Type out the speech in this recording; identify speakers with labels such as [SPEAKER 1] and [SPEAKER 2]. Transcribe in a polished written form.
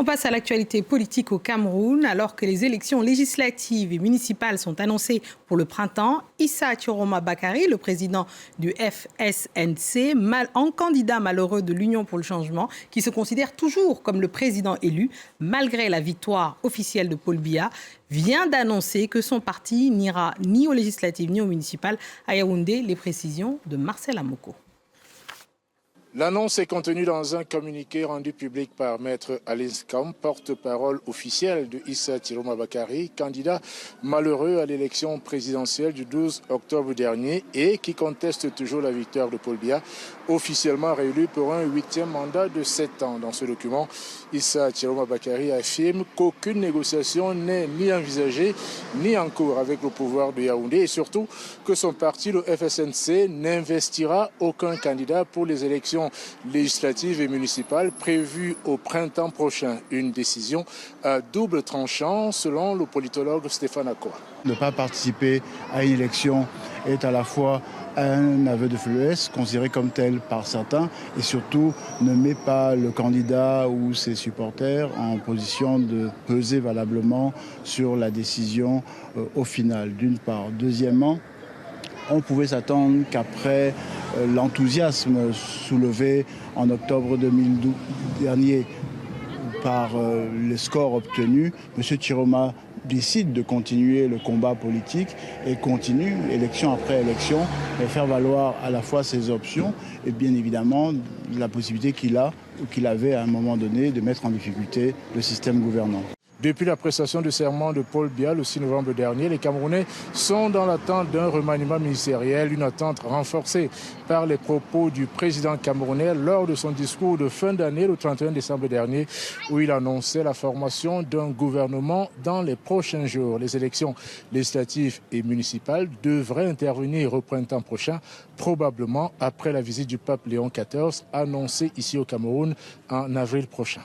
[SPEAKER 1] On passe à l'actualité politique au Cameroun. Alors que les élections législatives et municipales sont annoncées pour le printemps, Issa Chiroma Bakary, le président du FSNC, un candidat malheureux de l'Union pour le changement, qui se considère toujours comme le président élu, malgré la victoire officielle de Paul Biya, vient d'annoncer que son parti n'ira ni aux législatives ni aux municipales. À Yaoundé, les précisions de Marcel Amoko.
[SPEAKER 2] L'annonce est contenue dans un communiqué rendu public par Maître Alice Kam, porte-parole officielle de Issa Chiroma Bakary, candidat malheureux à l'élection présidentielle du 12 octobre dernier et qui conteste toujours la victoire de Paul Biya, officiellement réélu pour un 8e mandat de 7 ans. Dans ce document, Issa Chiroma Bakary affirme qu'aucune négociation n'est ni envisagée ni en cours avec le pouvoir de Yaoundé et surtout que son parti, le FSNC, n'investira aucun candidat pour les élections législatives et municipales prévues au printemps prochain. Une décision à double tranchant selon le politologue Stéphane Akwa.
[SPEAKER 3] Ne pas participer à une élection est à la fois un aveu de faiblesse considéré comme tel par certains et surtout ne met pas le candidat ou ses supporters en position de peser valablement sur la décision au final, d'une part. Deuxièmement, on pouvait s'attendre qu'après l'enthousiasme soulevé en octobre 2012 dernier par les scores obtenus, M. Chiroma décide de continuer le combat politique et continue, élection après élection, et faire valoir à la fois ses options et bien évidemment la possibilité qu'il a ou qu'il avait à un moment donné de mettre en difficulté le système gouvernant.
[SPEAKER 2] Depuis la prestation de serment de Paul Biya le 6 novembre dernier, les Camerounais sont dans l'attente d'un remaniement ministériel, une attente renforcée par les propos du président camerounais lors de son discours de fin d'année le 31 décembre dernier, où il annonçait la formation d'un gouvernement dans les prochains jours. Les élections législatives et municipales devraient intervenir au printemps prochain, probablement après la visite du pape Léon XIV annoncée ici au Cameroun en avril prochain.